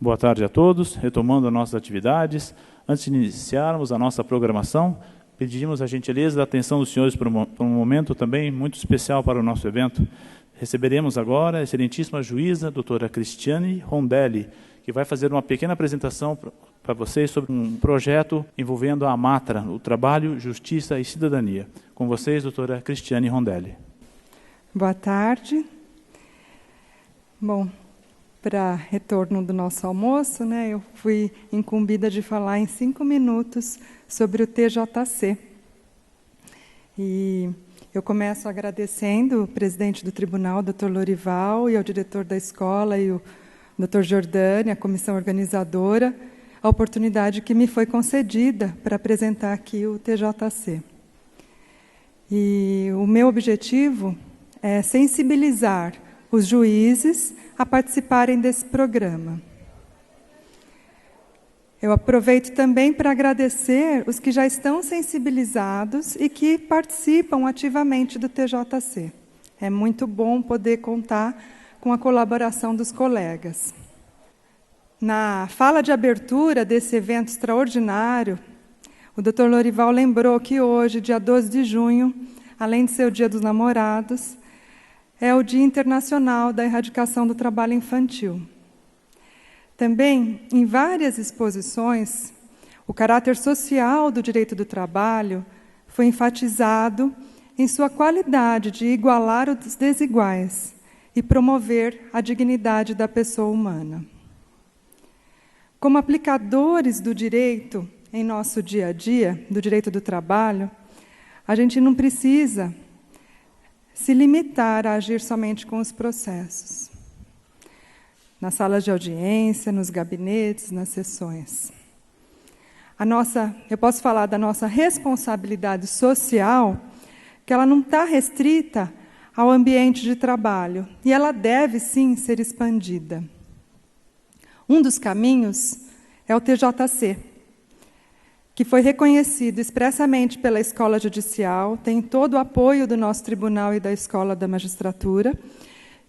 Boa tarde a todos. Retomando as nossas atividades, antes de iniciarmos a nossa programação, pedimos a gentileza da atenção dos senhores por um momento também muito especial para o nosso evento. Receberemos agora a excelentíssima juíza, doutora Cristiane Rondelli, que vai fazer uma pequena apresentação para vocês sobre um projeto envolvendo a AMATRA, o Trabalho, Justiça e Cidadania. Com vocês, doutora Cristiane Rondelli. Boa tarde. Bom, para retorno do nosso almoço, eu fui incumbida de falar em 5 minutos sobre o TJC. E eu começo agradecendo o presidente do tribunal, Dr. Lorival, e ao diretor da escola, e o Dr. Jordani, a comissão organizadora, a oportunidade que me foi concedida para apresentar aqui o TJC. E o meu objetivo é sensibilizar os juízes a participarem desse programa. Eu aproveito também para agradecer os que já estão sensibilizados e que participam ativamente do TJC. É muito bom poder contar com a colaboração dos colegas. Na fala de abertura desse evento extraordinário, o Dr. Lorival lembrou que hoje, dia 12 de junho, além de ser o Dia dos Namorados, é o Dia Internacional da Erradicação do Trabalho Infantil. Também, em várias exposições, o caráter social do direito do trabalho foi enfatizado em sua qualidade de igualar os desiguais e promover a dignidade da pessoa humana. Como aplicadores do direito em nosso dia a dia, do direito do trabalho, a gente não precisa se limitar a agir somente com os processos. Nas salas de audiência, nos gabinetes, nas sessões. Eu posso falar da nossa responsabilidade social, que ela não está restrita ao ambiente de trabalho, e ela deve, sim, ser expandida. Um dos caminhos é o TJC, que foi reconhecido expressamente pela Escola Judicial, tem todo o apoio do nosso tribunal e da Escola da Magistratura,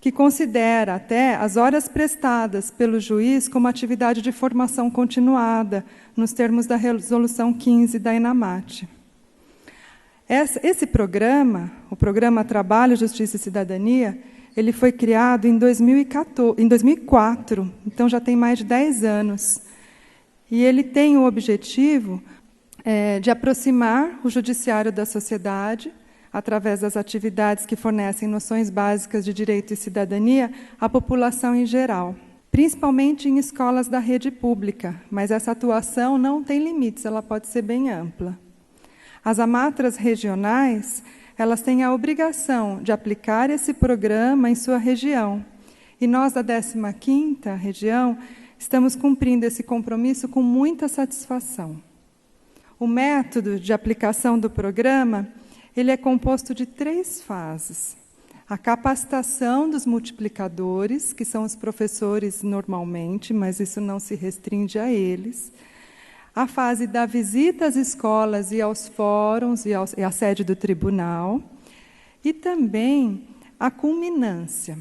que considera até as horas prestadas pelo juiz como atividade de formação continuada, nos termos da Resolução 15 da ENAMAT. Esse programa, o Programa Trabalho, Justiça e Cidadania, ele foi criado em 2004, então já tem mais de 10 anos. E ele tem o objetivo de aproximar o judiciário da sociedade, através das atividades que fornecem noções básicas de direito e cidadania à população em geral, principalmente em escolas da rede pública, mas essa atuação não tem limites, ela pode ser bem ampla. As AMATRAs regionais, elas têm a obrigação de aplicar esse programa em sua região, e nós, da 15ª região, estamos cumprindo esse compromisso com muita satisfação. O método de aplicação do programa, ele é composto de 3 fases. A capacitação dos multiplicadores, que são os professores normalmente, mas isso não se restringe a eles. A fase da visita às escolas e aos fóruns e à sede do tribunal. E também a culminância.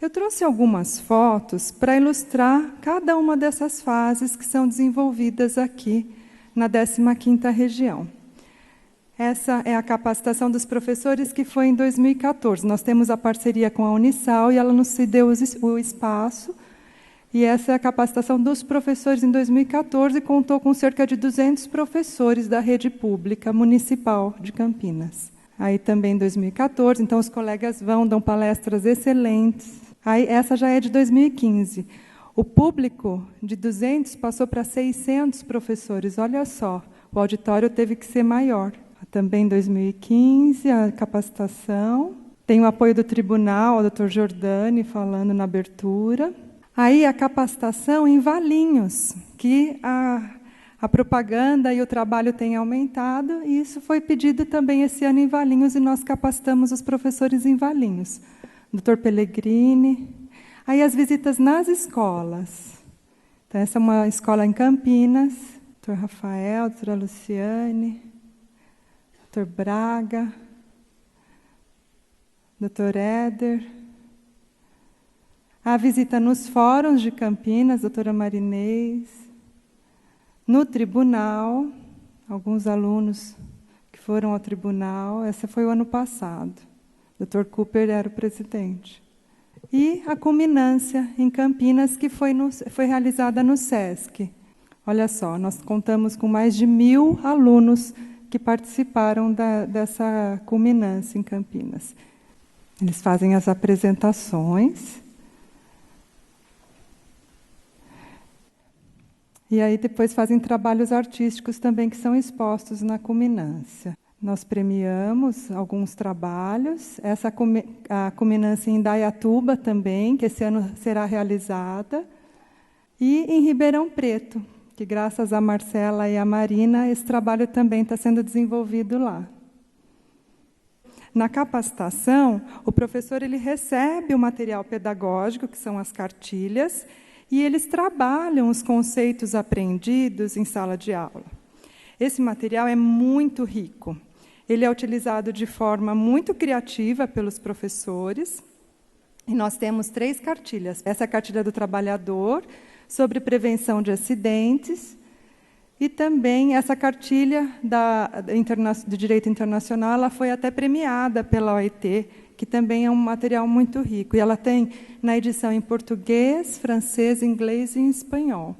Eu trouxe algumas fotos para ilustrar cada uma dessas fases que são desenvolvidas aqui na 15ª região. Essa é a capacitação dos professores, que foi em 2014. Nós temos a parceria com a Unisal e ela nos cedeu o espaço. E essa é a capacitação dos professores em 2014 e contou com cerca de 200 professores da rede pública municipal de Campinas. Aí também em 2014, então os colegas dão palestras excelentes. Aí essa já é de 2015. O público de 200 passou para 600 professores. Olha só, o auditório teve que ser maior. Também em 2015, a capacitação. Tem o apoio do tribunal, o Dr. Jordani falando na abertura. Aí a capacitação em Valinhos, que a propaganda e o trabalho têm aumentado, e isso foi pedido também esse ano em Valinhos, e nós capacitamos os professores em Valinhos. Dr. Pellegrini. Aí as visitas nas escolas. Então, essa é uma escola em Campinas. Dr. Rafael, doutora Luciane, Dr. Braga, Dr. Éder. a visita nos fóruns de Campinas, doutora Marinês, no tribunal, alguns alunos que foram ao tribunal, esse foi o ano passado. O Dr. Cooper era o presidente. E a culminância em Campinas, que foi realizada no SESC. Olha só, nós contamos com mais de 1.000 alunos que participaram dessa culminância em Campinas. Eles fazem as apresentações. E aí depois fazem trabalhos artísticos também que são expostos na culminância. Nós premiamos alguns trabalhos, a culminância em Indaiatuba também, que esse ano será realizada, e em Ribeirão Preto, que graças a Marcela e a Marina, esse trabalho também está sendo desenvolvido lá. Na capacitação, o professor ele recebe o material pedagógico, que são as cartilhas, e eles trabalham os conceitos aprendidos em sala de aula. Esse material é muito rico. Ele é utilizado de forma muito criativa pelos professores. E nós temos 3 cartilhas. Essa é a cartilha do trabalhador, sobre prevenção de acidentes, e também essa cartilha do Direito Internacional, ela foi até premiada pela OIT, que também é um material muito rico. E ela tem na edição em português, francês, inglês e em espanhol.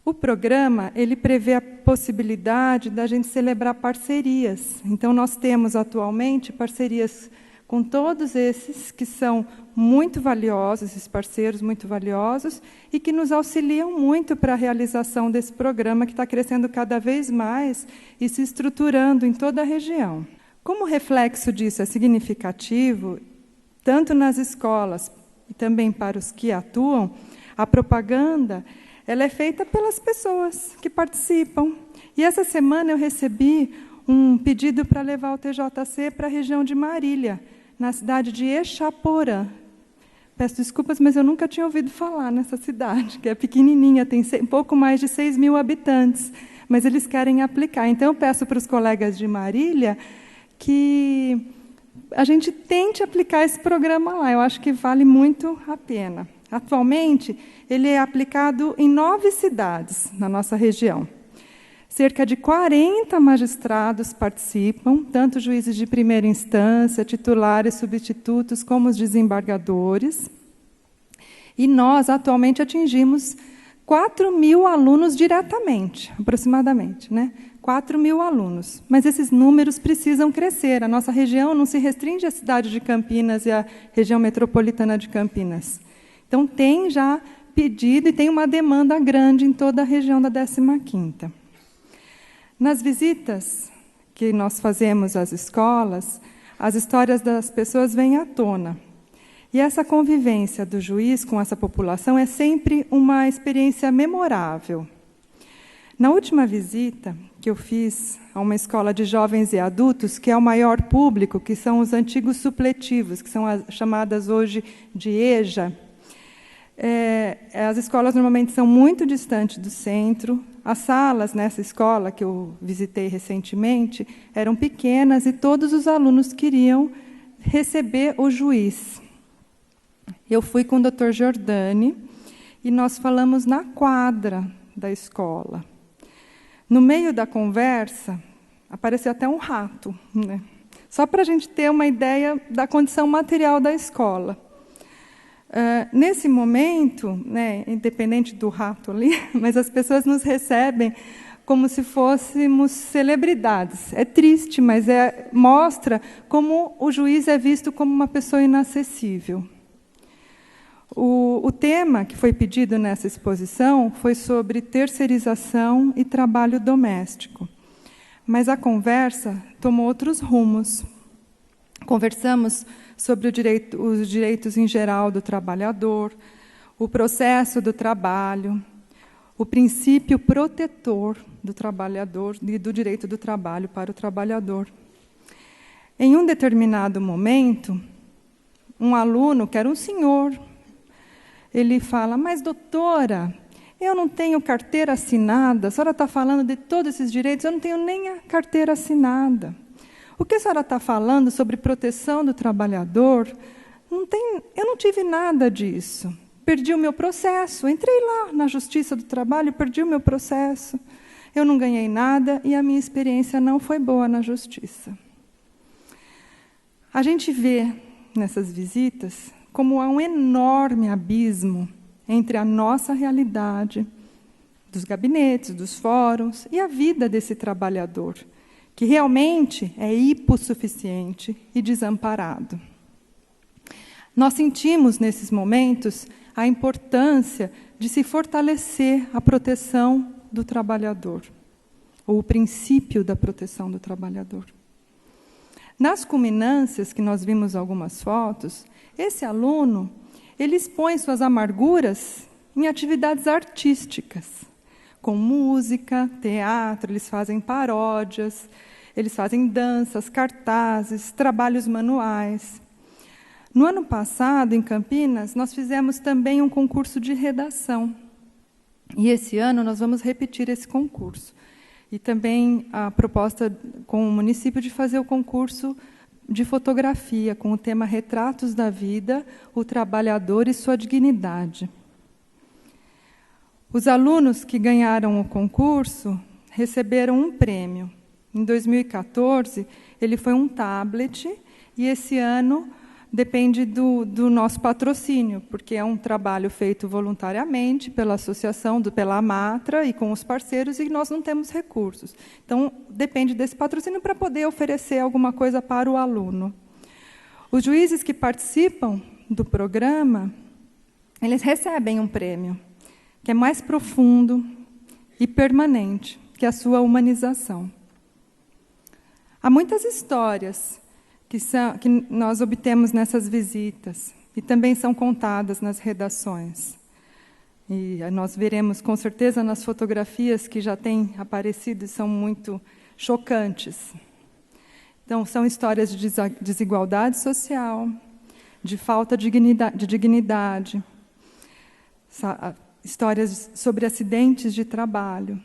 O programa ele prevê a possibilidade da gente celebrar parcerias. Então, nós temos atualmente parcerias com todos esses que são muito valiosos, esses parceiros muito valiosos, e que nos auxiliam muito para a realização desse programa, que está crescendo cada vez mais e se estruturando em toda a região. Como reflexo disso é significativo, tanto nas escolas e também para os que atuam, a propaganda ela é feita pelas pessoas que participam. E essa semana eu recebi um pedido para levar o TJC para a região de Marília, na cidade de Exaporã. Peço desculpas, mas eu nunca tinha ouvido falar nessa cidade, que é pequenininha, tem um pouco mais de 6.000 habitantes, mas eles querem aplicar. Então, eu peço para os colegas de Marília que a gente tente aplicar esse programa lá. Eu acho que vale muito a pena. Atualmente, ele é aplicado em 9 cidades na nossa região. Cerca de 40 magistrados participam, tanto juízes de primeira instância, titulares, substitutos, como os desembargadores. E nós, atualmente, atingimos 4.000 alunos diretamente, aproximadamente, né? 4.000 alunos. Mas esses números precisam crescer. A nossa região não se restringe à cidade de Campinas e à região metropolitana de Campinas. Então, tem já pedido e tem uma demanda grande em toda a região da 15ª. Nas visitas que nós fazemos às escolas, as histórias das pessoas vêm à tona. E essa convivência do juiz com essa população é sempre uma experiência memorável. Na última visita que eu fiz a uma escola de jovens e adultos, que é o maior público, que são os antigos supletivos, que são as chamadas hoje de EJA, as escolas normalmente são muito distantes do centro. As salas nessa escola, que eu visitei recentemente, eram pequenas e todos os alunos queriam receber o juiz. Eu fui com o Dr. Giordani e nós falamos na quadra da escola. No meio da conversa, apareceu até um rato, né? Só para a gente ter uma ideia da condição material da escola. Nesse momento, né, independente do rato ali, mas as pessoas nos recebem como se fôssemos celebridades. É triste, mas mostra como o juiz é visto como uma pessoa inacessível. O tema que foi pedido nessa exposição foi sobre terceirização e trabalho doméstico. Mas a conversa tomou outros rumos. Conversamos sobre os direitos em geral do trabalhador, o processo do trabalho, o princípio protetor do trabalhador e do direito do trabalho para o trabalhador. Em um determinado momento, um aluno, que era um senhor, ele fala: mas, doutora, eu não tenho carteira assinada, a senhora está falando de todos esses direitos, eu não tenho nem a carteira assinada. O que a senhora está falando sobre proteção do trabalhador eu não tive nada disso. Perdi o meu processo, entrei lá na Justiça do Trabalho, perdi o meu processo. Eu não ganhei nada e a minha experiência não foi boa na Justiça. A gente vê nessas visitas como há um enorme abismo entre a nossa realidade, dos gabinetes, dos fóruns, e a vida desse trabalhador, que realmente é hipossuficiente e desamparado. Nós sentimos, nesses momentos, a importância de se fortalecer a proteção do trabalhador, ou o princípio da proteção do trabalhador. Nas culminâncias, que nós vimos algumas fotos, esse aluno, ele expõe suas amarguras em atividades artísticas, com música, teatro, eles fazem paródias, eles fazem danças, cartazes, trabalhos manuais. No ano passado, em Campinas, nós fizemos também um concurso de redação. E esse ano nós vamos repetir esse concurso. E também a proposta com o município de fazer o concurso de fotografia, com o tema Retratos da Vida, o Trabalhador e Sua Dignidade. Os alunos que ganharam o concurso receberam um prêmio. Em 2014, ele foi um tablet, e esse ano depende do nosso patrocínio, porque é um trabalho feito voluntariamente pela associação, pela Amatra e com os parceiros, e nós não temos recursos. Então, depende desse patrocínio para poder oferecer alguma coisa para o aluno. Os juízes que participam do programa, eles recebem um prêmio, que é mais profundo e permanente, que é a sua humanização. Há muitas histórias que nós obtemos nessas visitas, e também são contadas nas redações. E nós veremos, com certeza, nas fotografias que já têm aparecido e são muito chocantes. Então, são histórias de desigualdade social, de falta de dignidade, histórias sobre acidentes de trabalho,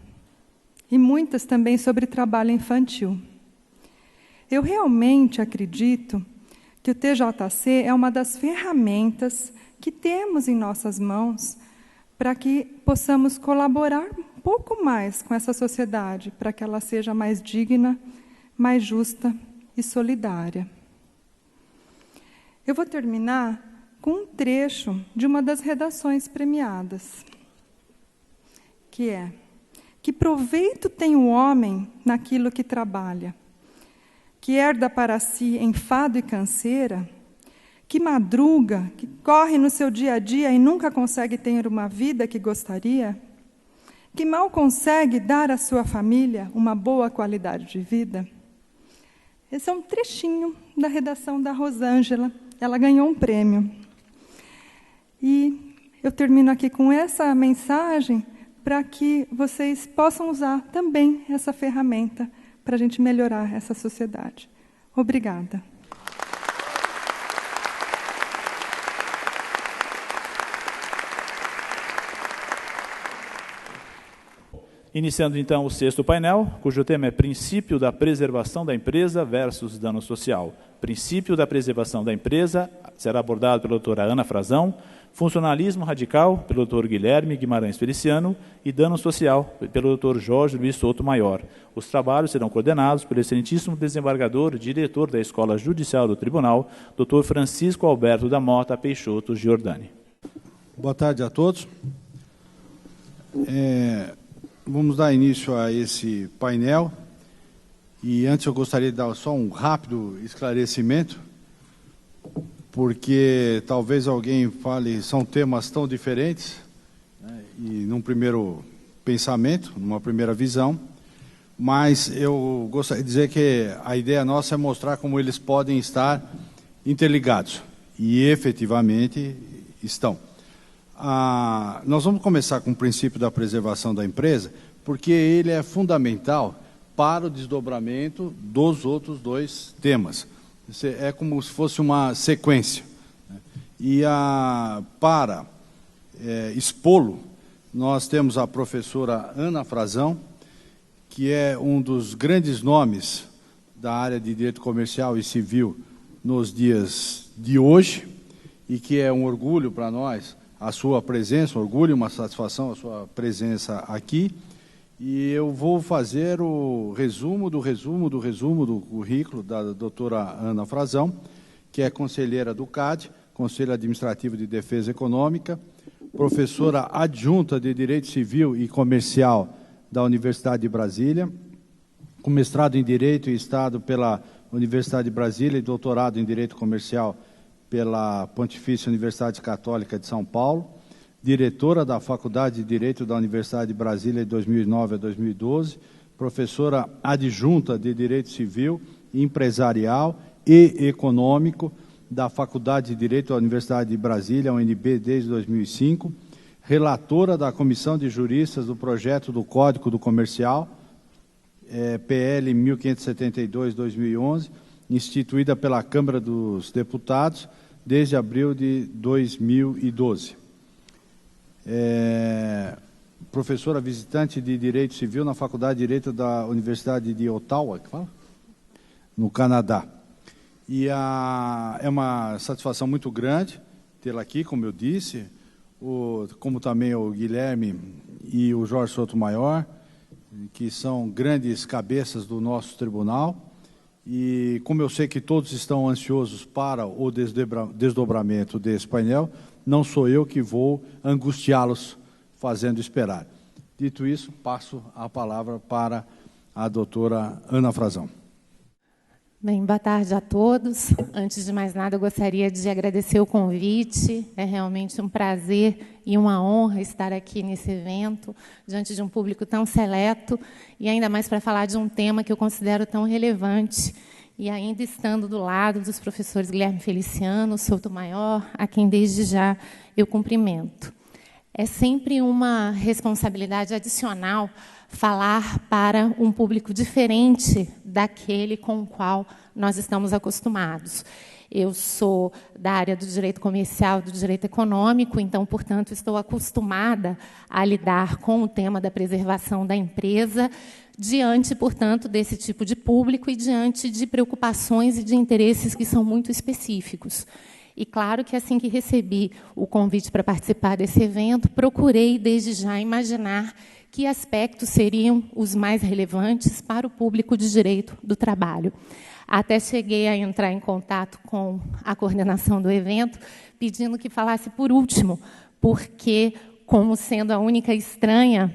e muitas também sobre trabalho infantil. Eu realmente acredito que o TJC é uma das ferramentas que temos em nossas mãos para que possamos colaborar um pouco mais com essa sociedade, para que ela seja mais digna, mais justa e solidária. Eu vou terminar com um trecho de uma das redações premiadas, que é: que proveito tem o homem naquilo que trabalha, que herda para si enfado e canseira, que madruga, que corre no seu dia a dia e nunca consegue ter uma vida que gostaria, que mal consegue dar à sua família uma boa qualidade de vida? Esse é um trechinho da redação da Rosângela. Ela ganhou um prêmio. E eu termino aqui com essa mensagem para que vocês possam usar também essa ferramenta para a gente melhorar essa sociedade. Obrigada. Iniciando, então, o sexto painel, cujo tema é Princípio da Preservação da Empresa versus Dano Social. Princípio da Preservação da Empresa será abordado pela doutora Ana Frazão, Funcionalismo Radical, pelo doutor Guilherme Guimarães Feliciano, e Dano Social, pelo doutor Jorge Luiz Souto Maior. Os trabalhos serão coordenados pelo excelentíssimo desembargador e diretor da Escola Judicial do Tribunal, doutor Francisco Alberto da Mota Peixoto Giordani. Boa tarde a todos. Vamos dar início a esse painel. E antes eu gostaria de dar só um rápido esclarecimento, porque talvez alguém fale, são temas tão diferentes, né, e num primeiro pensamento, numa primeira visão, mas eu gostaria de dizer que a ideia nossa é mostrar como eles podem estar interligados, e efetivamente estão. Nós vamos começar com o princípio da preservação da empresa, porque ele é fundamental para o desdobramento dos outros dois temas. É como se fosse uma sequência. E para expô-lo, nós temos a professora Ana Frazão, que é um dos grandes nomes da área de direito comercial e civil nos dias de hoje, e que é um orgulho para nós a sua presença, um orgulho e uma satisfação a sua presença aqui. E eu vou fazer o resumo do currículo da doutora Ana Frazão, que é conselheira do CAD, Conselho Administrativo de Defesa Econômica, professora adjunta de Direito Civil e Comercial da Universidade de Brasília, com mestrado em Direito e Estado pela Universidade de Brasília e doutorado em Direito Comercial pela Pontifícia Universidade Católica de São Paulo, diretora da Faculdade de Direito da Universidade de Brasília de 2009 a 2012, professora adjunta de Direito Civil, Empresarial e Econômico da Faculdade de Direito da Universidade de Brasília, UNB, desde 2005, relatora da Comissão de Juristas do projeto do Código do Comercial, PL 1572-2011, instituída pela Câmara dos Deputados desde abril de 2012. Professora visitante de Direito Civil na Faculdade de Direito da Universidade de Ottawa, que fala? No Canadá. E é uma satisfação muito grande tê-la aqui, como eu disse, como também o Guilherme e o Jorge Sotomayor, que são grandes cabeças do nosso tribunal. E como eu sei que todos estão ansiosos para o desdobramento desse painel, não sou eu que vou angustiá-los fazendo esperar. Dito isso, passo a palavra para a doutora Ana Frazão. Bem, boa tarde a todos. Antes de mais nada, eu gostaria de agradecer o convite. É realmente um prazer e uma honra estar aqui nesse evento, diante de um público tão seleto, e ainda mais para falar de um tema que eu considero tão relevante, e ainda estando do lado dos professores Guilherme Feliciano, Sotomayor, a quem desde já eu cumprimento. É sempre uma responsabilidade adicional falar para um público diferente daquele com o qual nós estamos acostumados. Eu sou da área do direito comercial, do direito econômico, então, portanto, estou acostumada a lidar com o tema da preservação da empresa, diante, portanto, desse tipo de público e diante de preocupações e de interesses que são muito específicos. E, claro, que assim que recebi o convite para participar desse evento, procurei, desde já, imaginar que aspectos seriam os mais relevantes para o público de direito do trabalho. Até cheguei a entrar em contato com a coordenação do evento, pedindo que falasse por último, porque, como sendo a única estranha,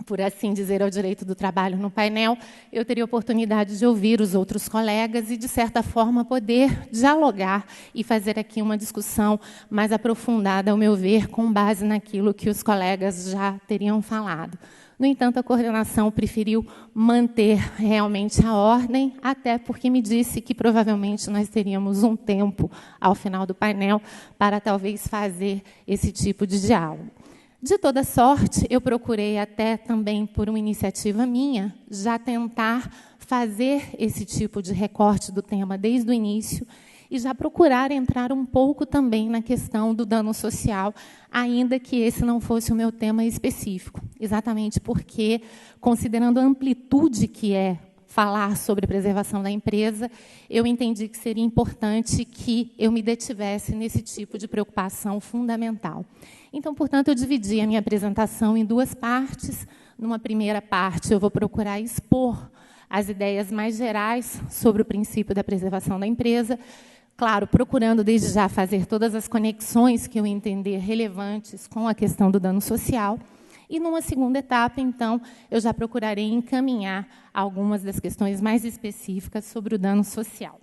por assim dizer, ao direito do trabalho no painel, eu teria oportunidade de ouvir os outros colegas e, de certa forma, poder dialogar e fazer aqui uma discussão mais aprofundada, ao meu ver, com base naquilo que os colegas já teriam falado. No entanto, a coordenação preferiu manter realmente a ordem, até porque me disse que provavelmente nós teríamos um tempo ao final do painel para talvez fazer esse tipo de diálogo. De toda sorte, eu procurei até também, por uma iniciativa minha, já tentar fazer esse tipo de recorte do tema desde o início e já procurar entrar um pouco também na questão do dano social, ainda que esse não fosse o meu tema específico. Exatamente porque, considerando a amplitude que é falar sobre a preservação da empresa, eu entendi que seria importante que eu me detivesse nesse tipo de preocupação fundamental. Então, portanto, eu dividi a minha apresentação em duas partes. Numa primeira parte, eu vou procurar expor as ideias mais gerais sobre o princípio da preservação da empresa, claro, procurando desde já fazer todas as conexões que eu entender relevantes com a questão do dano social. E, numa segunda etapa, então, eu já procurarei encaminhar algumas das questões mais específicas sobre o dano social.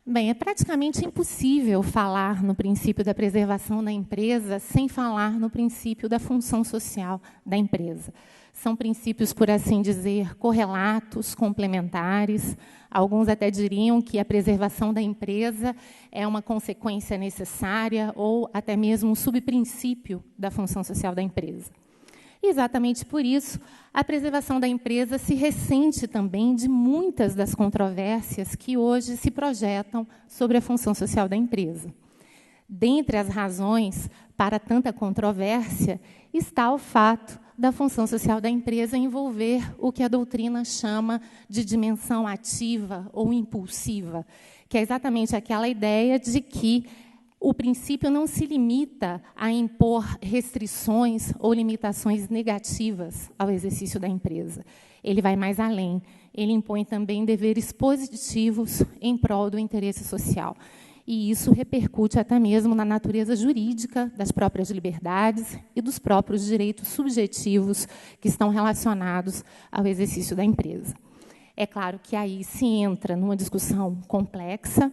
Bem, é praticamente impossível falar no princípio da preservação da empresa sem falar no princípio da função social da empresa. São princípios, por assim dizer, correlatos, complementares. Alguns até diriam que a preservação da empresa é uma consequência necessária ou até mesmo um subprincípio da função social da empresa. E, exatamente por isso, a preservação da empresa se ressente também de muitas das controvérsias que hoje se projetam sobre a função social da empresa. Dentre as razões para tanta controvérsia está o fato da função social da empresa envolver o que a doutrina chama de dimensão ativa ou impulsiva, que é exatamente aquela ideia de que o princípio não se limita a impor restrições ou limitações negativas ao exercício da empresa. Ele vai mais além. Ele impõe também deveres positivos em prol do interesse social. E isso repercute até mesmo na natureza jurídica das próprias liberdades e dos próprios direitos subjetivos que estão relacionados ao exercício da empresa. É claro que aí se entra numa discussão complexa,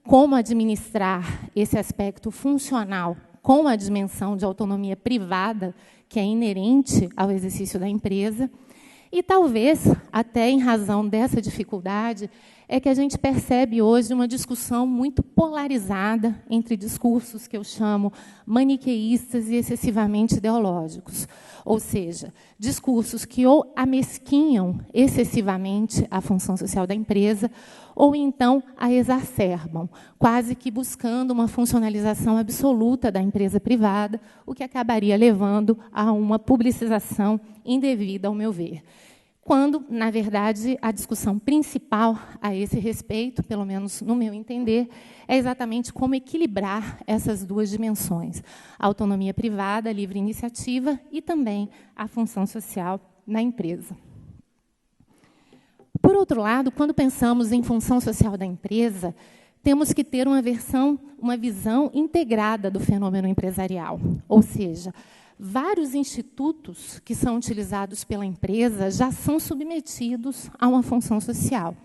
como administrar esse aspecto funcional com a dimensão de autonomia privada que é inerente ao exercício da empresa. E talvez, até em razão dessa dificuldade, é que a gente percebe hoje uma discussão muito polarizada entre discursos que eu chamo maniqueístas e excessivamente ideológicos. Ou seja, discursos que ou amesquinham excessivamente a função social da empresa, ou então a exacerbam, quase que buscando uma funcionalização absoluta da empresa privada, o que acabaria levando a uma publicização indevida, ao meu ver. Quando, na verdade, a discussão principal a esse respeito, pelo menos no meu entender, é exatamente como equilibrar essas duas dimensões, a autonomia privada, a livre iniciativa e também a função social na empresa. Por outro lado, quando pensamos em função social da empresa, temos que ter uma visão integrada do fenômeno empresarial, ou seja, vários institutos que são utilizados pela empresa já são submetidos a uma função social.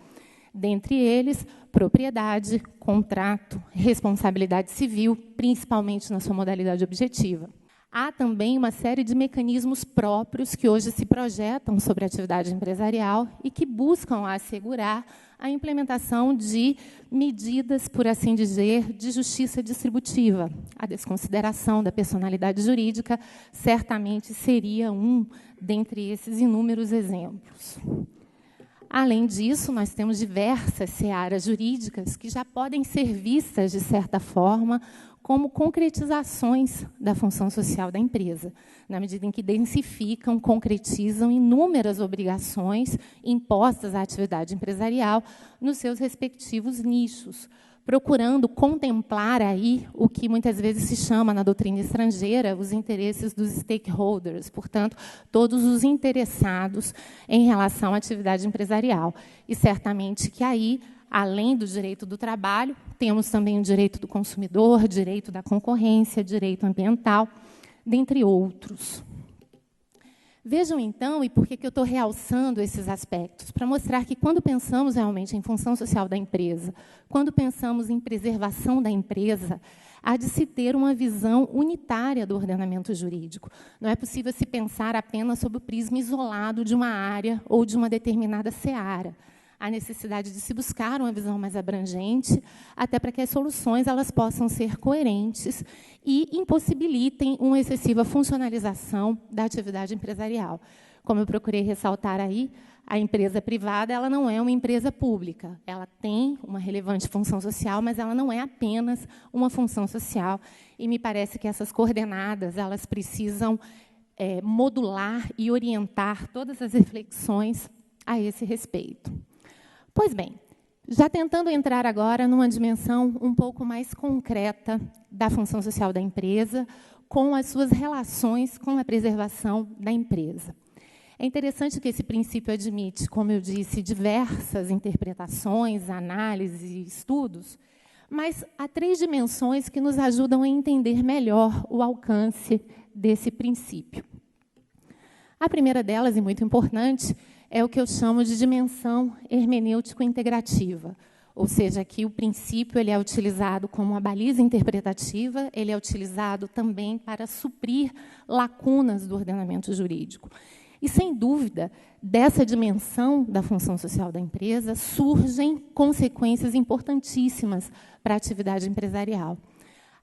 Dentre eles, propriedade, contrato, responsabilidade civil, principalmente na sua modalidade objetiva. Há também uma série de mecanismos próprios que hoje se projetam sobre a atividade empresarial e que buscam assegurar a implementação de medidas, por assim dizer, de justiça distributiva. A desconsideração da personalidade jurídica certamente seria um dentre esses inúmeros exemplos. Além disso, nós temos diversas searas jurídicas que já podem ser vistas, de certa forma, como concretizações da função social da empresa, na medida em que densificam, concretizam inúmeras obrigações impostas à atividade empresarial nos seus respectivos nichos, procurando contemplar aí o que muitas vezes se chama, na doutrina estrangeira, os interesses dos stakeholders, portanto, todos os interessados em relação à atividade empresarial. E certamente que aí, além do direito do trabalho, temos também o direito do consumidor, direito da concorrência, direito ambiental, dentre outros. Vejam, então, e por que eu estou realçando esses aspectos? Para mostrar que, quando pensamos realmente em função social da empresa, quando pensamos em preservação da empresa, há de se ter uma visão unitária do ordenamento jurídico. Não é possível se pensar apenas sob o prisma isolado de uma área ou de uma determinada seara. Há necessidade de se buscar uma visão mais abrangente, até para que as soluções elas possam ser coerentes e impossibilitem uma excessiva funcionalização da atividade empresarial. Como eu procurei ressaltar aí, a empresa privada ela não é uma empresa pública. Ela tem uma relevante função social, mas ela não é apenas uma função social. E me parece que essas coordenadas elas precisam modular e orientar todas as reflexões a esse respeito. Pois bem, já tentando entrar agora numa dimensão um pouco mais concreta da função social da empresa, com as suas relações com a preservação da empresa. É interessante que esse princípio admite, como eu disse, diversas interpretações, análises e estudos, mas há 3 dimensões que nos ajudam a entender melhor o alcance desse princípio. A primeira delas, e muito importante, é o que eu chamo de dimensão hermenêutico-integrativa, ou seja, aqui o princípio ele é utilizado como uma baliza interpretativa, ele é utilizado também para suprir lacunas do ordenamento jurídico. E, sem dúvida, dessa dimensão da função social da empresa surgem consequências importantíssimas para a atividade empresarial.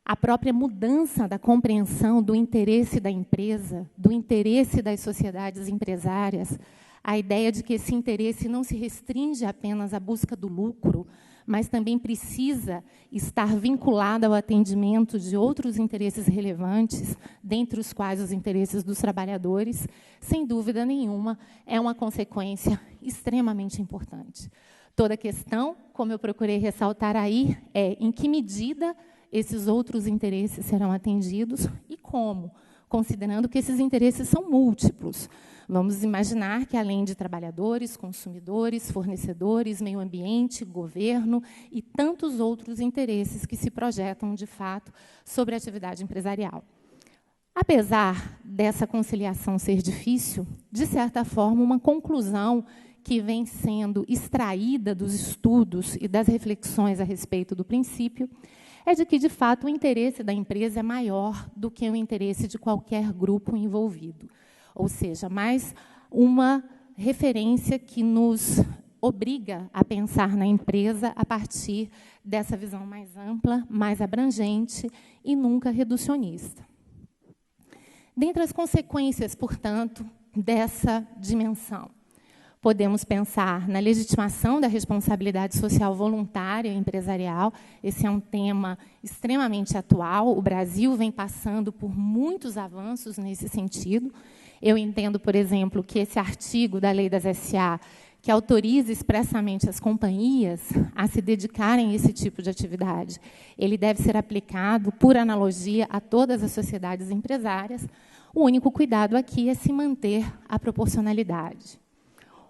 A própria mudança da compreensão do interesse da empresa, do interesse das sociedades empresárias, a ideia de que esse interesse não se restringe apenas à busca do lucro, mas também precisa estar vinculado ao atendimento de outros interesses relevantes, dentre os quais os interesses dos trabalhadores, sem dúvida nenhuma, é uma consequência extremamente importante. Toda a questão, como eu procurei ressaltar aí, é em que medida esses outros interesses serão atendidos e como, considerando que esses interesses são múltiplos. Vamos imaginar que, além de trabalhadores, consumidores, fornecedores, meio ambiente, governo e tantos outros interesses que se projetam, de fato, sobre a atividade empresarial. Apesar dessa conciliação ser difícil, de certa forma, uma conclusão que vem sendo extraída dos estudos e das reflexões a respeito do princípio é de que, de fato, o interesse da empresa é maior do que o interesse de qualquer grupo envolvido. Ou seja, mais uma referência que nos obriga a pensar na empresa a partir dessa visão mais ampla, mais abrangente e nunca reducionista. Dentre as consequências, portanto, dessa dimensão, podemos pensar na legitimação da responsabilidade social voluntária empresarial. Esse é um tema extremamente atual. O Brasil vem passando por muitos avanços nesse sentido. Eu entendo, por exemplo, que esse artigo da Lei das SA, que autoriza expressamente as companhias a se dedicarem a esse tipo de atividade, ele deve ser aplicado, por analogia, a todas as sociedades empresárias. O único cuidado aqui é se manter a proporcionalidade.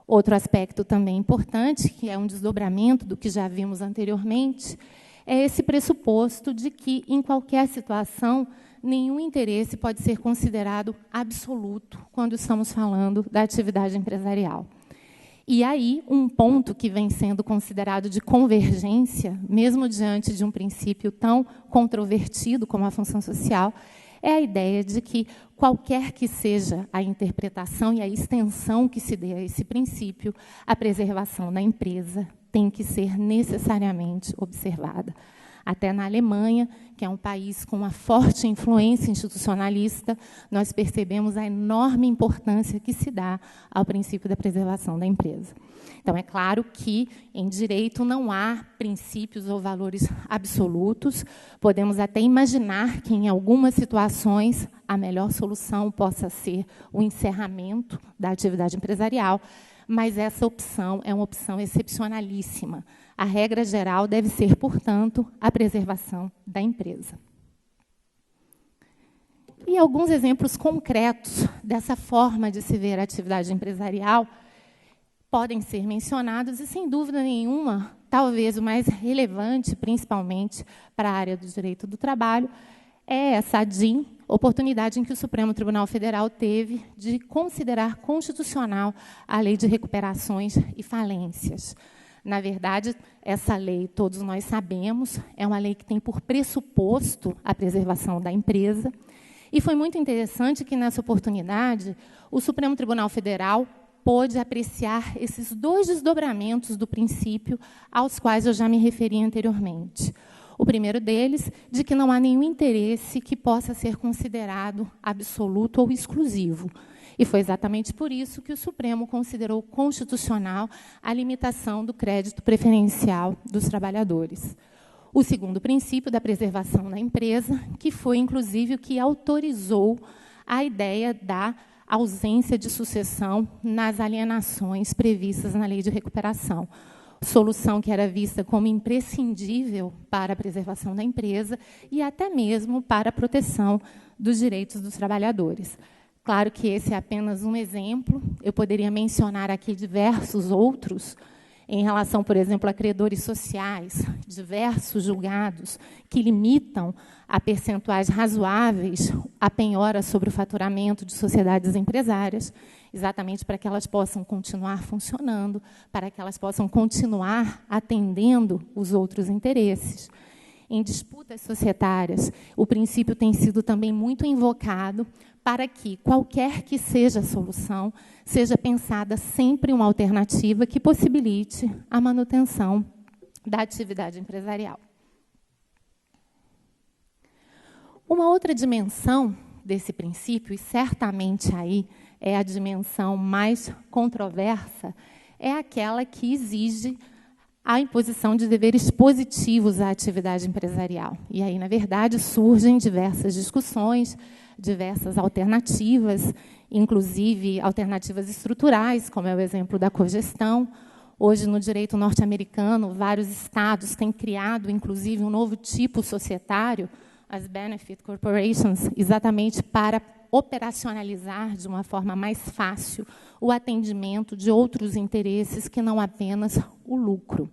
Outro aspecto também importante, que é um desdobramento do que já vimos anteriormente, é esse pressuposto de que, em qualquer situação, nenhum interesse pode ser considerado absoluto quando estamos falando da atividade empresarial. E aí, um ponto que vem sendo considerado de convergência, mesmo diante de um princípio tão controvertido como a função social, é a ideia de que, qualquer que seja a interpretação e a extensão que se dê a esse princípio, a preservação da empresa tem que ser necessariamente observada. Até na Alemanha, que é um país com uma forte influência institucionalista, nós percebemos a enorme importância que se dá ao princípio da preservação da empresa. Então, é claro que, em direito, não há princípios ou valores absolutos. Podemos até imaginar que, em algumas situações, a melhor solução possa ser o encerramento da atividade empresarial, mas essa opção é uma opção excepcionalíssima. A regra geral deve ser, portanto, a preservação da empresa. E alguns exemplos concretos dessa forma de se ver a atividade empresarial podem ser mencionados e, sem dúvida nenhuma, talvez o mais relevante, principalmente para a área do direito do trabalho, é essa DIN, oportunidade em que o Supremo Tribunal Federal teve de considerar constitucional a Lei de Recuperações e Falências. Na verdade, essa lei, todos nós sabemos, é uma lei que tem por pressuposto a preservação da empresa. E foi muito interessante que, nessa oportunidade, o Supremo Tribunal Federal pôde apreciar esses dois desdobramentos do princípio aos quais eu já me referi anteriormente. O primeiro deles, de que não há nenhum interesse que possa ser considerado absoluto ou exclusivo. E foi exatamente por isso que o Supremo considerou constitucional a limitação do crédito preferencial dos trabalhadores. O segundo princípio da preservação da empresa, que foi, inclusive, o que autorizou a ideia da ausência de sucessão nas alienações previstas na Lei de Recuperação. Solução que era vista como imprescindível para a preservação da empresa e até mesmo para a proteção dos direitos dos trabalhadores. Claro que esse é apenas um exemplo. Eu poderia mencionar aqui diversos outros, em relação, por exemplo, a credores sociais, diversos julgados que limitam a percentuais razoáveis a penhora sobre o faturamento de sociedades empresárias, exatamente para que elas possam continuar funcionando, para que elas possam continuar atendendo os outros interesses. Em disputas societárias, o princípio tem sido também muito invocado para que, qualquer que seja a solução, seja pensada sempre uma alternativa que possibilite a manutenção da atividade empresarial. Uma outra dimensão desse princípio, e certamente aí é a dimensão mais controversa, é aquela que exige a imposição de deveres positivos à atividade empresarial. E aí, na verdade, surgem diversas discussões, diversas alternativas, inclusive alternativas estruturais, como é o exemplo da cogestão, Hoje, no direito norte-americano, vários estados têm criado, inclusive, um novo tipo societário, as Benefit Corporations, exatamente para operacionalizar de uma forma mais fácil o atendimento de outros interesses que não apenas o lucro.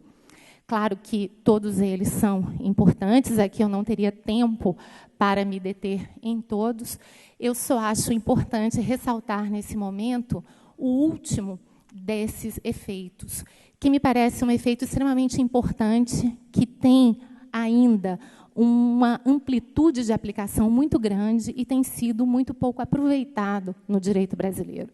Claro que todos eles são importantes, aqui eu não teria tempo para me deter em todos. Eu só acho importante ressaltar, nesse momento, o último desses efeitos, que me parece um efeito extremamente importante, que tem ainda uma amplitude de aplicação muito grande e tem sido muito pouco aproveitado no direito brasileiro,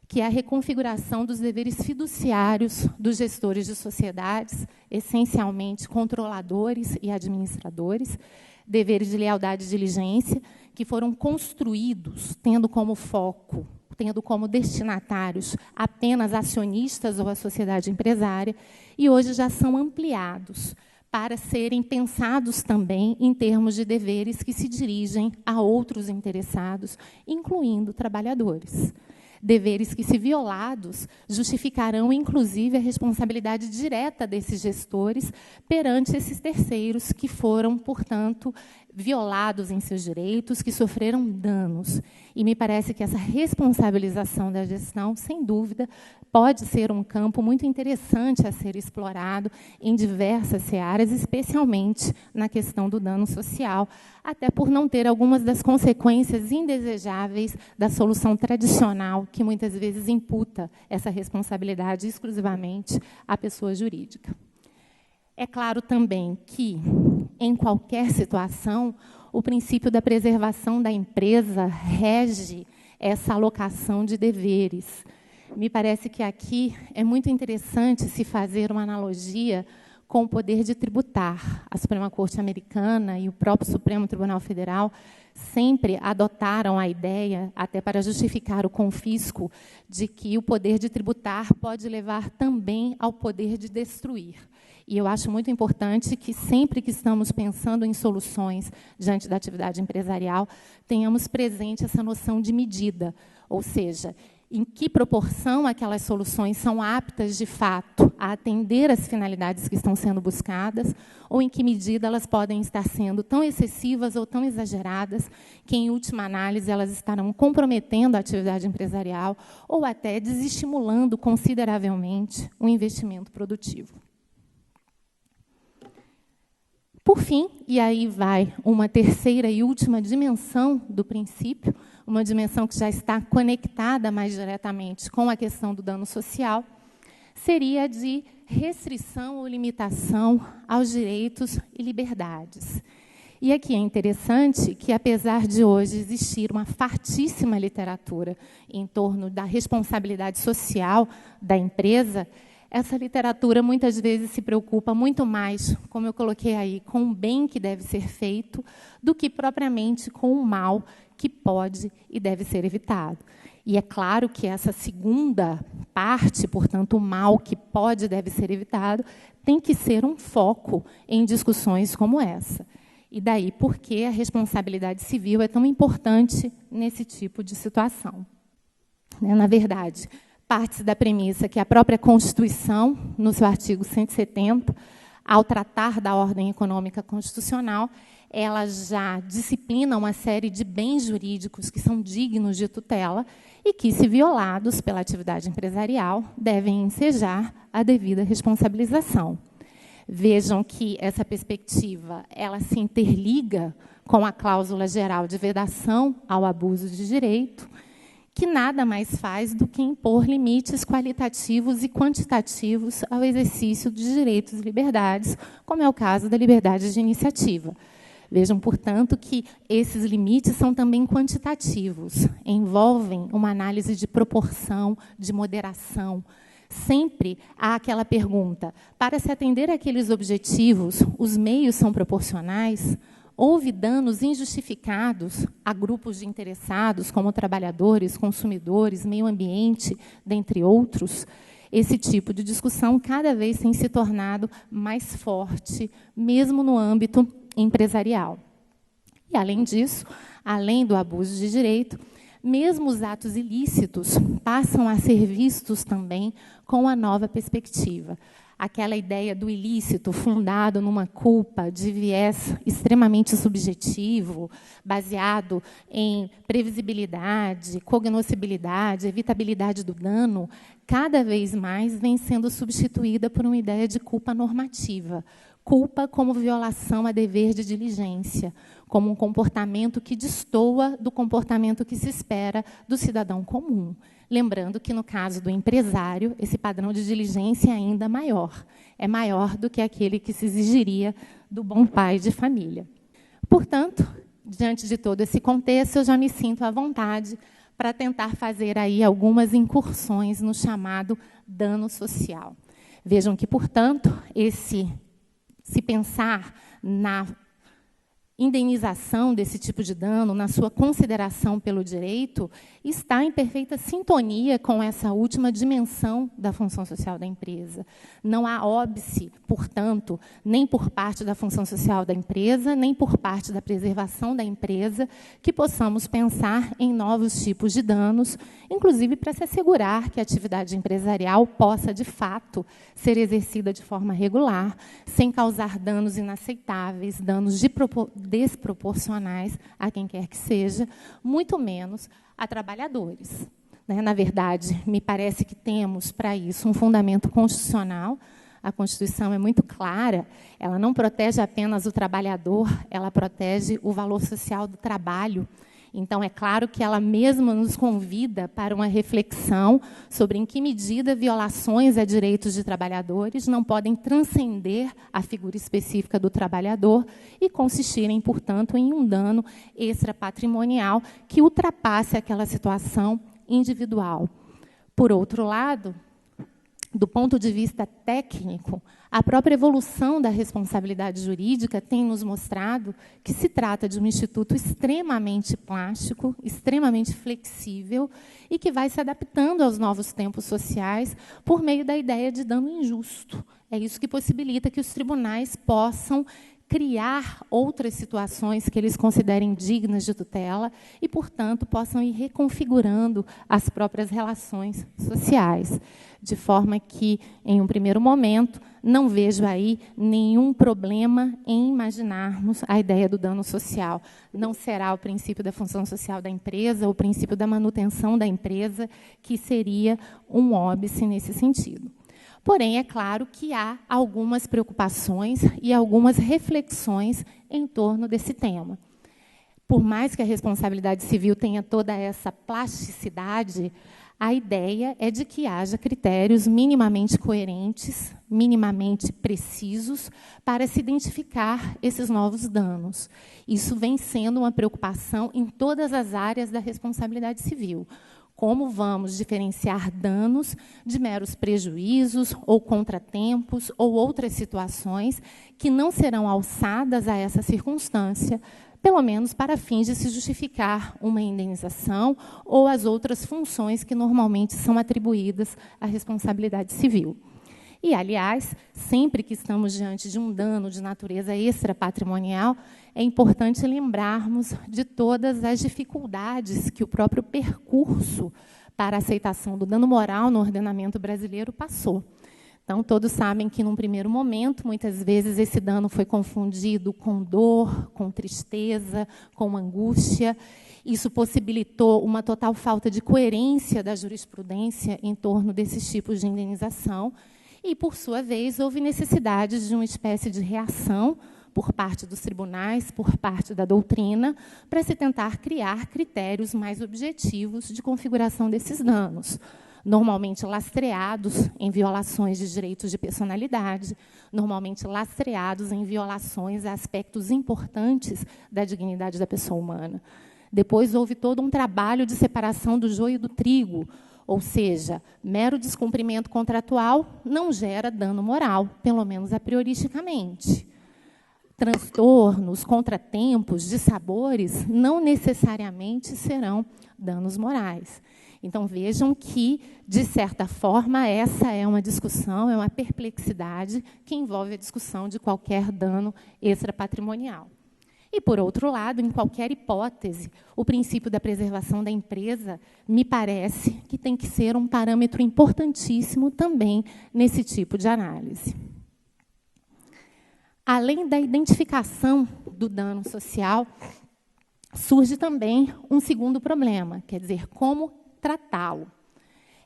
que é a reconfiguração dos deveres fiduciários dos gestores de sociedades, essencialmente controladores e administradores, deveres de lealdade e diligência, que foram construídos tendo como foco, tendo como destinatários apenas acionistas ou a sociedade empresária, e hoje já são ampliados para serem pensados também em termos de deveres que se dirigem a outros interessados, incluindo trabalhadores. Deveres que, se violados, justificarão, inclusive, a responsabilidade direta desses gestores perante esses terceiros que foram, portanto, violados em seus direitos, que sofreram danos. E me parece que essa responsabilização da gestão, sem dúvida, pode ser um campo muito interessante a ser explorado em diversas searas, especialmente na questão do dano social, até por não ter algumas das consequências indesejáveis da solução tradicional, que muitas vezes imputa essa responsabilidade exclusivamente à pessoa jurídica. É claro também que, em qualquer situação, o princípio da preservação da empresa rege essa alocação de deveres. Me parece que aqui é muito interessante se fazer uma analogia com o poder de tributar. A Suprema Corte Americana e o próprio Supremo Tribunal Federal sempre adotaram a ideia, até para justificar o confisco, de que o poder de tributar pode levar também ao poder de destruir. E eu acho muito importante que, sempre que estamos pensando em soluções diante da atividade empresarial, tenhamos presente essa noção de medida, ou seja, em que proporção aquelas soluções são aptas, de fato, a atender às finalidades que estão sendo buscadas, ou em que medida elas podem estar sendo tão excessivas ou tão exageradas que, em última análise, elas estarão comprometendo a atividade empresarial ou até desestimulando consideravelmente o investimento produtivo. Por fim, e aí vai uma terceira e última dimensão do princípio, uma dimensão que já está conectada mais diretamente com a questão do dano social, seria a de restrição ou limitação aos direitos e liberdades. E aqui é interessante que, apesar de hoje existir uma fartíssima literatura em torno da responsabilidade social da empresa, essa literatura muitas vezes se preocupa muito mais, como eu coloquei aí, com o bem que deve ser feito, do que propriamente com o mal que pode e deve ser evitado. E é claro que essa segunda parte, portanto, o mal que pode e deve ser evitado, tem que ser um foco em discussões como essa. E daí porque a responsabilidade civil é tão importante nesse tipo de situação. Na verdade, parte-se da premissa que a própria Constituição, no seu artigo 170, ao tratar da ordem econômica constitucional, ela já disciplina uma série de bens jurídicos que são dignos de tutela e que, se violados pela atividade empresarial, devem ensejar a devida responsabilização. Vejam que essa perspectiva ela se interliga com a cláusula geral de vedação ao abuso de direito, que nada mais faz do que impor limites qualitativos e quantitativos ao exercício de direitos e liberdades, como é o caso da liberdade de iniciativa. Vejam, portanto, que esses limites são também quantitativos, envolvem uma análise de proporção, de moderação. Sempre há aquela pergunta, para se atender àqueles objetivos, os meios são proporcionais? Houve danos injustificados a grupos de interessados, como trabalhadores, consumidores, meio ambiente, dentre outros? Esse tipo de discussão cada vez tem se tornado mais forte, mesmo no âmbito empresarial. E, além disso, além do abuso de direito, mesmo os atos ilícitos passam a ser vistos também com a nova perspectiva. Aquela ideia do ilícito fundado numa culpa de viés extremamente subjetivo, baseado em previsibilidade, cognoscibilidade, evitabilidade do dano, cada vez mais vem sendo substituída por uma ideia de culpa normativa. Culpa como violação a dever de diligência, como um comportamento que destoa do comportamento que se espera do cidadão comum. Lembrando que, no caso do empresário, esse padrão de diligência é ainda maior. É maior do que aquele que se exigiria do bom pai de família. Portanto, diante de todo esse contexto, eu já me sinto à vontade para tentar fazer aí algumas incursões no chamado dano social. Vejam que, portanto, se pensar na indenização desse tipo de dano, na sua consideração pelo direito, está em perfeita sintonia com essa última dimensão da função social da empresa. Não há óbice, portanto, nem por parte da função social da empresa, nem por parte da preservação da empresa, que possamos pensar em novos tipos de danos, inclusive para se assegurar que a atividade empresarial possa, de fato, ser exercida de forma regular, sem causar danos inaceitáveis, danos desproporcionais a quem quer que seja, muito menos a trabalhadores. Na verdade, me parece que temos para isso um fundamento constitucional. A Constituição é muito clara, ela não protege apenas o trabalhador, ela protege o valor social do trabalho. Então, é claro que ela mesma nos convida para uma reflexão sobre em que medida violações a direitos de trabalhadores não podem transcender a figura específica do trabalhador e consistirem, portanto, em um dano extrapatrimonial que ultrapasse aquela situação individual. Por outro lado, do ponto de vista técnico, a própria evolução da responsabilidade jurídica tem nos mostrado que se trata de um instituto extremamente plástico, extremamente flexível e que vai se adaptando aos novos tempos sociais por meio da ideia de dano injusto. É isso que possibilita que os tribunais possam criar outras situações que eles considerem dignas de tutela e, portanto, possam ir reconfigurando as próprias relações sociais. De forma que, em um primeiro momento, não vejo aí nenhum problema em imaginarmos a ideia do dano social. Não será o princípio da função social da empresa, o princípio da manutenção da empresa, que seria um óbice nesse sentido. Porém, é claro que há algumas preocupações e algumas reflexões em torno desse tema. Por mais que a responsabilidade civil tenha toda essa plasticidade, a ideia é de que haja critérios minimamente coerentes, minimamente precisos, para se identificar esses novos danos. Isso vem sendo uma preocupação em todas as áreas da responsabilidade civil. Como vamos diferenciar danos de meros prejuízos ou contratempos ou outras situações que não serão alçadas a essa circunstância, pelo menos para fins de se justificar uma indenização ou as outras funções que normalmente são atribuídas à responsabilidade civil. E, aliás, sempre que estamos diante de um dano de natureza extrapatrimonial, é importante lembrarmos de todas as dificuldades que o próprio percurso para a aceitação do dano moral no ordenamento brasileiro passou. Então, todos sabem que, num primeiro momento, muitas vezes esse dano foi confundido com dor, com tristeza, com angústia. Isso possibilitou uma total falta de coerência da jurisprudência em torno desses tipos de indenização. E, por sua vez, houve necessidade de uma espécie de reação por parte dos tribunais, por parte da doutrina, para se tentar criar critérios mais objetivos de configuração desses danos, normalmente lastreados em violações de direitos de personalidade, normalmente lastreados em violações a aspectos importantes da dignidade da pessoa humana. Depois houve todo um trabalho de separação do joio do trigo, ou seja, mero descumprimento contratual não gera dano moral, pelo menos a prioristicamente. Transtornos, contratempos, dissabores não necessariamente serão danos morais. Então, vejam que, de certa forma, essa é uma discussão, é uma perplexidade que envolve a discussão de qualquer dano extrapatrimonial. E, por outro lado, em qualquer hipótese, o princípio da preservação da empresa me parece que tem que ser um parâmetro importantíssimo também nesse tipo de análise. Além da identificação do dano social, surge também um segundo problema, quer dizer, como tratá-lo.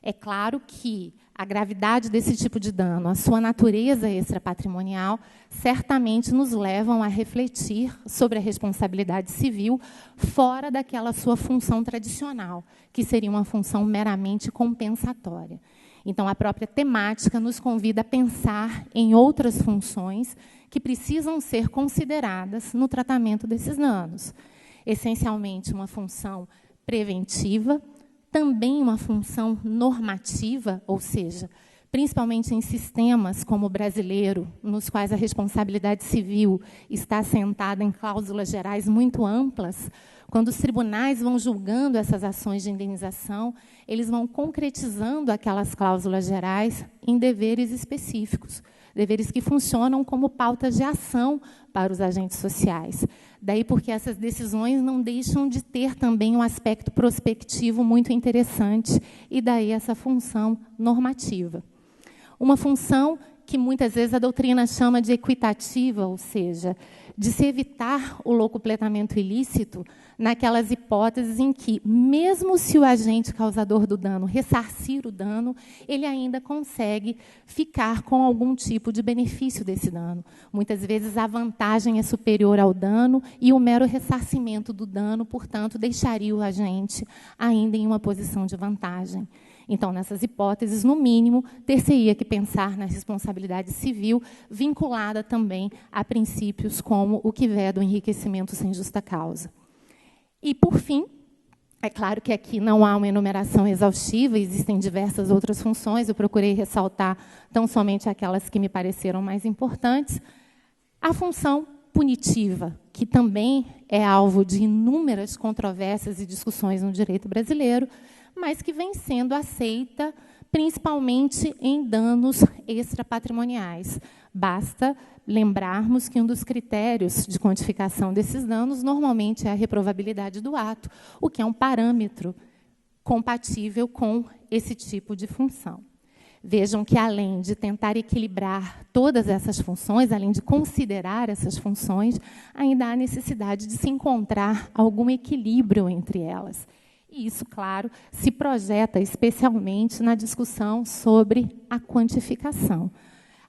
É claro que a gravidade desse tipo de dano, a sua natureza extrapatrimonial, certamente nos levam a refletir sobre a responsabilidade civil fora daquela sua função tradicional, que seria uma função meramente compensatória. Então, a própria temática nos convida a pensar em outras funções que precisam ser consideradas no tratamento desses danos. Essencialmente, uma função preventiva, também uma função normativa, ou seja, principalmente em sistemas como o brasileiro, nos quais a responsabilidade civil está assentada em cláusulas gerais muito amplas, quando os tribunais vão julgando essas ações de indenização, eles vão concretizando aquelas cláusulas gerais em deveres específicos, deveres que funcionam como pautas de ação para os agentes sociais. Daí porque essas decisões não deixam de ter também um aspecto prospectivo muito interessante, e daí essa função normativa. Uma função que muitas vezes a doutrina chama de equitativa, ou seja, de se evitar o locupletamento ilícito naquelas hipóteses em que, mesmo se o agente causador do dano ressarcir o dano, ele ainda consegue ficar com algum tipo de benefício desse dano. Muitas vezes a vantagem é superior ao dano e o mero ressarcimento do dano, portanto, deixaria o agente ainda em uma posição de vantagem. Então, nessas hipóteses, no mínimo, ter-se-ia que pensar na responsabilidade civil vinculada também a princípios como o que veda o enriquecimento sem justa causa. E, por fim, é claro que aqui não há uma enumeração exaustiva, existem diversas outras funções, eu procurei ressaltar tão somente aquelas que me pareceram mais importantes. A função punitiva, que também é alvo de inúmeras controvérsias e discussões no direito brasileiro, mas que vem sendo aceita principalmente em danos extrapatrimoniais. Basta lembrarmos que um dos critérios de quantificação desses danos normalmente é a reprovabilidade do ato, o que é um parâmetro compatível com esse tipo de função. Vejam que, além de tentar equilibrar todas essas funções, além de considerar essas funções, ainda há necessidade de se encontrar algum equilíbrio entre elas. E isso, claro, se projeta especialmente na discussão sobre a quantificação.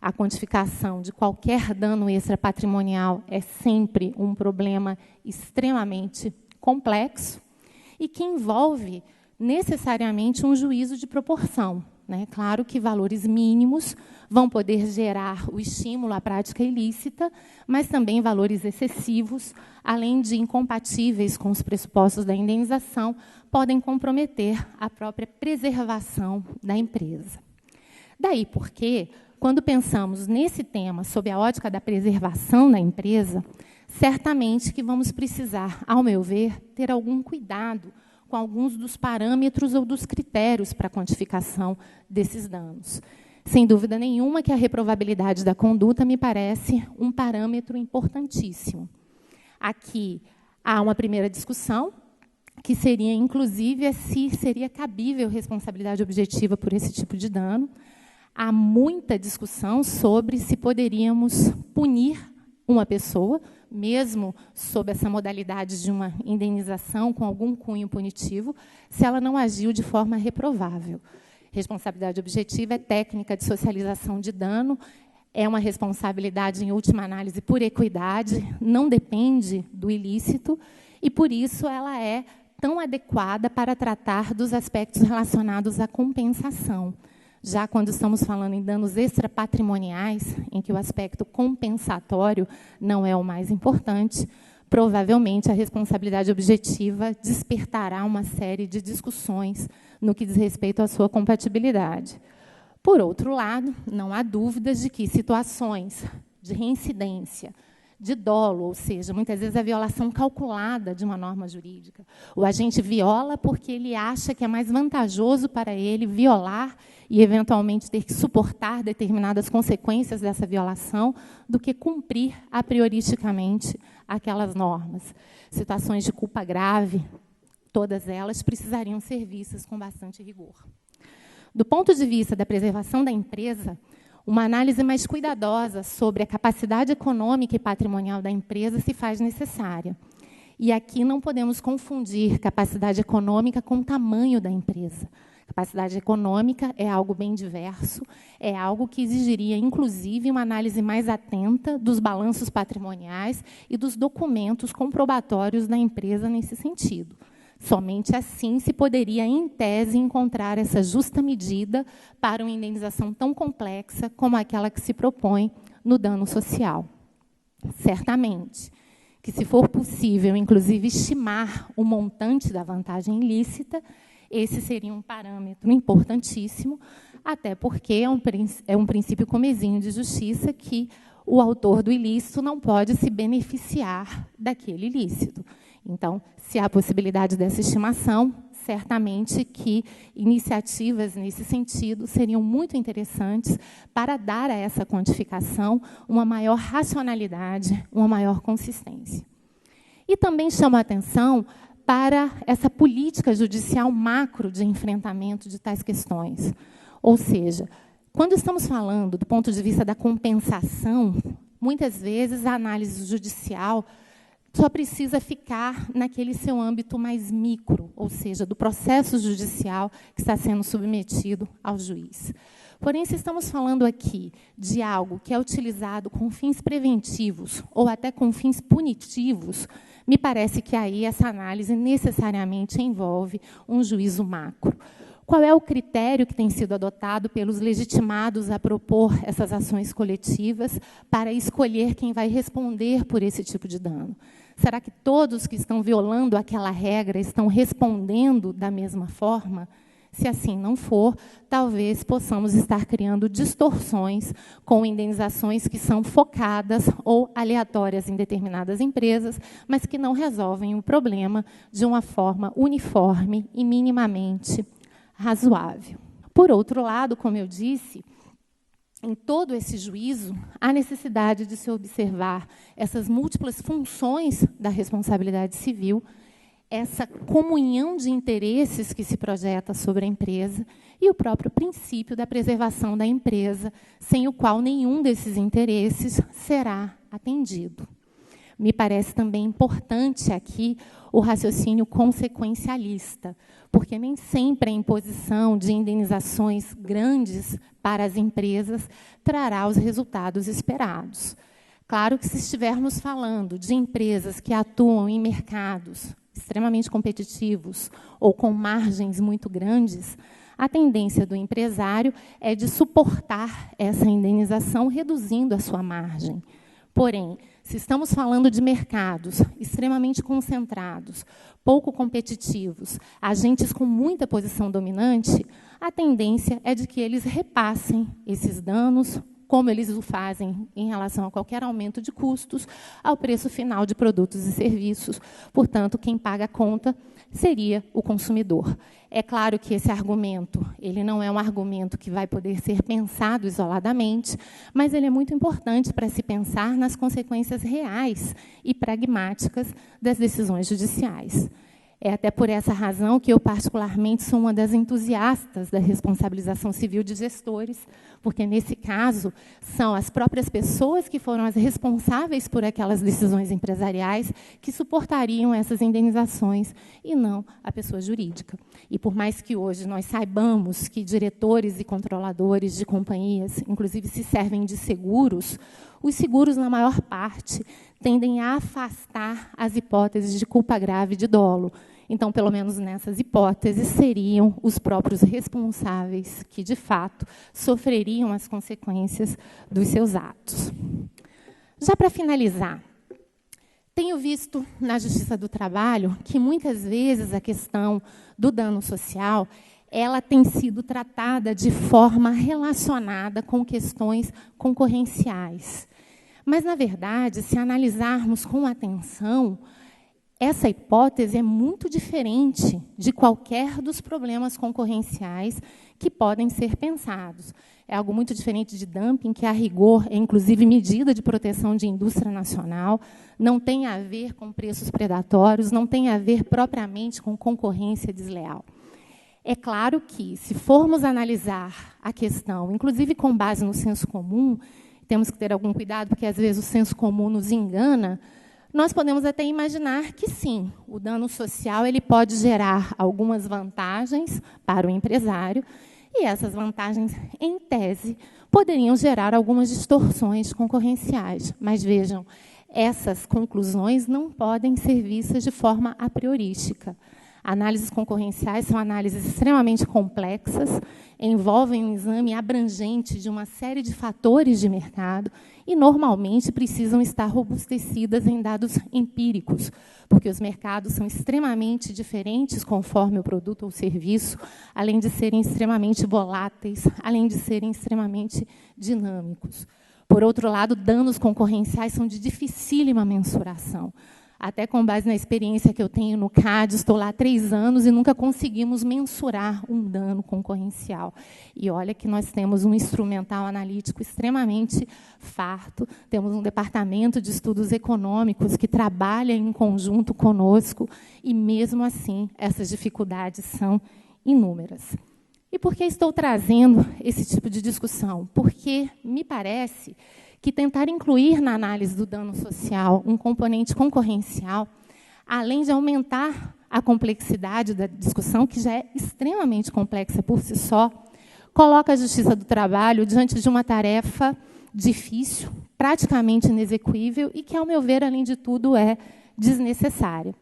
A quantificação de qualquer dano extrapatrimonial é sempre um problema extremamente complexo e que envolve necessariamente um juízo de proporção. Claro que valores mínimos vão poder gerar o estímulo à prática ilícita, mas também valores excessivos, além de incompatíveis com os pressupostos da indenização, podem comprometer a própria preservação da empresa. Daí porque, quando pensamos nesse tema sob a ótica da preservação da empresa, certamente que vamos precisar, ao meu ver, ter algum cuidado com alguns dos parâmetros ou dos critérios para a quantificação desses danos. Sem dúvida nenhuma que a reprovabilidade da conduta me parece um parâmetro importantíssimo. Aqui há uma primeira discussão, que seria, inclusive, se seria cabível responsabilidade objetiva por esse tipo de dano. Há muita discussão sobre se poderíamos punir uma pessoa, mesmo sob essa modalidade de uma indenização com algum cunho punitivo, se ela não agiu de forma reprovável. Responsabilidade objetiva é técnica de socialização de dano, é uma responsabilidade, em última análise, por equidade, não depende do ilícito, e, por isso, ela é tão adequada para tratar dos aspectos relacionados à compensação. Já quando estamos falando em danos extrapatrimoniais, em que o aspecto compensatório não é o mais importante, provavelmente a responsabilidade objetiva despertará uma série de discussões no que diz respeito à sua compatibilidade. Por outro lado, não há dúvidas de que situações de reincidência, de dolo, ou seja, muitas vezes a violação calculada de uma norma jurídica. O agente viola porque ele acha que é mais vantajoso para ele violar e, eventualmente, ter que suportar determinadas consequências dessa violação do que cumprir a prioristicamente aquelas normas. Situações de culpa grave, todas elas precisariam ser vistas com bastante rigor. Do ponto de vista da preservação da empresa, uma análise mais cuidadosa sobre a capacidade econômica e patrimonial da empresa se faz necessária. E aqui não podemos confundir capacidade econômica com o tamanho da empresa. Capacidade econômica é algo bem diverso, é algo que exigiria, inclusive, uma análise mais atenta dos balanços patrimoniais e dos documentos comprobatórios da empresa nesse sentido. Somente assim se poderia, em tese, encontrar essa justa medida para uma indenização tão complexa como aquela que se propõe no dano social. Certamente que, se for possível, inclusive, estimar o montante da vantagem ilícita, esse seria um parâmetro importantíssimo, até porque é um princípio comezinho de justiça que o autor do ilícito não pode se beneficiar daquele ilícito. Então, se há a possibilidade dessa estimação, certamente que iniciativas nesse sentido seriam muito interessantes para dar a essa quantificação uma maior racionalidade, uma maior consistência. E também chamo a atenção para essa política judicial macro de enfrentamento de tais questões. Ou seja, quando estamos falando do ponto de vista da compensação, muitas vezes a análise judicial só precisa ficar naquele seu âmbito mais micro, ou seja, do processo judicial que está sendo submetido ao juiz. Porém, se estamos falando aqui de algo que é utilizado com fins preventivos ou até com fins punitivos, me parece que aí essa análise necessariamente envolve um juízo macro. Qual é o critério que tem sido adotado pelos legitimados a propor essas ações coletivas para escolher quem vai responder por esse tipo de dano? Será que todos que estão violando aquela regra estão respondendo da mesma forma? Se assim não for, talvez possamos estar criando distorções com indenizações que são focadas ou aleatórias em determinadas empresas, mas que não resolvem o problema de uma forma uniforme e minimamente razoável. Por outro lado, como eu disse, em todo esse juízo, há necessidade de se observar essas múltiplas funções da responsabilidade civil, essa comunhão de interesses que se projeta sobre a empresa e o próprio princípio da preservação da empresa, sem o qual nenhum desses interesses será atendido. Me parece também importante aqui o raciocínio consequencialista, porque nem sempre a imposição de indenizações grandes para as empresas trará os resultados esperados. Claro que, se estivermos falando de empresas que atuam em mercados extremamente competitivos ou com margens muito grandes, a tendência do empresário é de suportar essa indenização reduzindo a sua margem. Porém, se estamos falando de mercados extremamente concentrados, pouco competitivos, agentes com muita posição dominante, a tendência é de que eles repassem esses danos, como eles o fazem em relação a qualquer aumento de custos, ao preço final de produtos e serviços. Portanto, quem paga a conta seria o consumidor. É claro que esse argumento ele não é um argumento que vai poder ser pensado isoladamente, mas ele é muito importante para se pensar nas consequências reais e pragmáticas das decisões judiciais. É até por essa razão que eu, particularmente, sou uma das entusiastas da responsabilização civil de gestores, porque, nesse caso, são as próprias pessoas que foram as responsáveis por aquelas decisões empresariais que suportariam essas indenizações, e não a pessoa jurídica. E, por mais que hoje nós saibamos que diretores e controladores de companhias, inclusive, se servem de seguros, os seguros, na maior parte, tendem a afastar as hipóteses de culpa grave de dolo. Então, pelo menos nessas hipóteses, seriam os próprios responsáveis que, de fato, sofreriam as consequências dos seus atos. Já para finalizar, tenho visto na Justiça do Trabalho que, muitas vezes, a questão do dano social ela tem sido tratada de forma relacionada com questões concorrenciais. Mas, na verdade, se analisarmos com atenção, essa hipótese é muito diferente de qualquer dos problemas concorrenciais que podem ser pensados. É algo muito diferente de dumping, que, a rigor, é, inclusive, medida de proteção de indústria nacional, não tem a ver com preços predatórios, não tem a ver propriamente com concorrência desleal. É claro que, se formos analisar a questão, inclusive com base no senso comum, temos que ter algum cuidado, porque, às vezes, o senso comum nos engana, nós podemos até imaginar que, sim, o dano social ele pode gerar algumas vantagens para o empresário, e essas vantagens, em tese, poderiam gerar algumas distorções concorrenciais. Mas, vejam, essas conclusões não podem ser vistas de forma a priorística. Análises concorrenciais são análises extremamente complexas, envolvem um exame abrangente de uma série de fatores de mercado e, normalmente, precisam estar robustecidas em dados empíricos, porque os mercados são extremamente diferentes conforme o produto ou serviço, além de serem extremamente voláteis, além de serem extremamente dinâmicos. Por outro lado, danos concorrenciais são de dificílima mensuração. Até com base na experiência que eu tenho no CAD, estou lá há 3 anos e nunca conseguimos mensurar um dano concorrencial. E olha que nós temos um instrumental analítico extremamente farto, temos um departamento de estudos econômicos que trabalha em conjunto conosco, e, mesmo assim, essas dificuldades são inúmeras. E por que estou trazendo esse tipo de discussão? Porque me parece que tentar incluir na análise do dano social um componente concorrencial, além de aumentar a complexidade da discussão, que já é extremamente complexa por si só, coloca a Justiça do Trabalho diante de uma tarefa difícil, praticamente inexequível e que, ao meu ver, além de tudo, é desnecessária.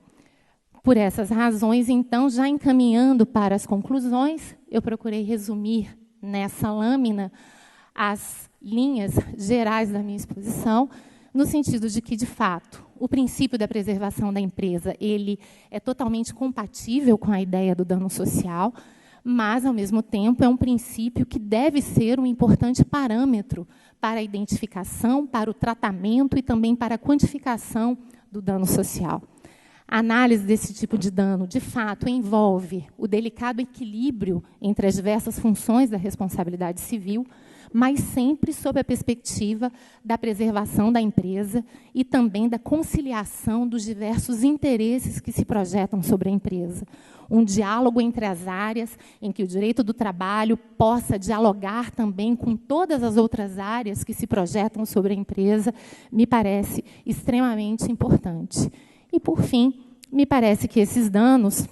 Por essas razões, então, já encaminhando para as conclusões, eu procurei resumir nessa lâmina as linhas gerais da minha exposição, no sentido de que, de fato, o princípio da preservação da empresa ele é totalmente compatível com a ideia do dano social, mas, ao mesmo tempo, é um princípio que deve ser um importante parâmetro para a identificação, para o tratamento e também para a quantificação do dano social. A análise desse tipo de dano, de fato, envolve o delicado equilíbrio entre as diversas funções da responsabilidade civil, mas sempre sob a perspectiva da preservação da empresa e também da conciliação dos diversos interesses que se projetam sobre a empresa. Um diálogo entre as áreas, em que o direito do trabalho possa dialogar também com todas as outras áreas que se projetam sobre a empresa, me parece extremamente importante. E, por fim, me parece que esses danos,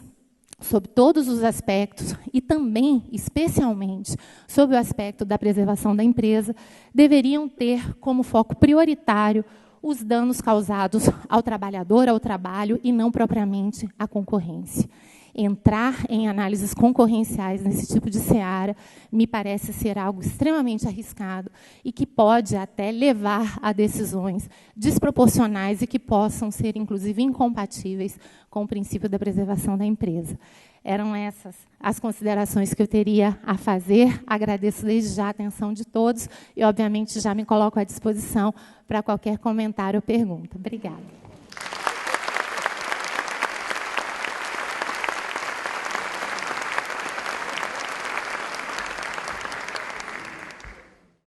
sob todos os aspectos, e também, especialmente, sob o aspecto da preservação da empresa, deveriam ter como foco prioritário os danos causados ao trabalhador, ao trabalho, e não propriamente à concorrência. Entrar em análises concorrenciais nesse tipo de seara me parece ser algo extremamente arriscado e que pode até levar a decisões desproporcionais e que possam ser, inclusive, incompatíveis com o princípio da preservação da empresa. Eram essas as considerações que eu teria a fazer. Agradeço desde já a atenção de todos e, obviamente, já me coloco à disposição para qualquer comentário ou pergunta. Obrigada.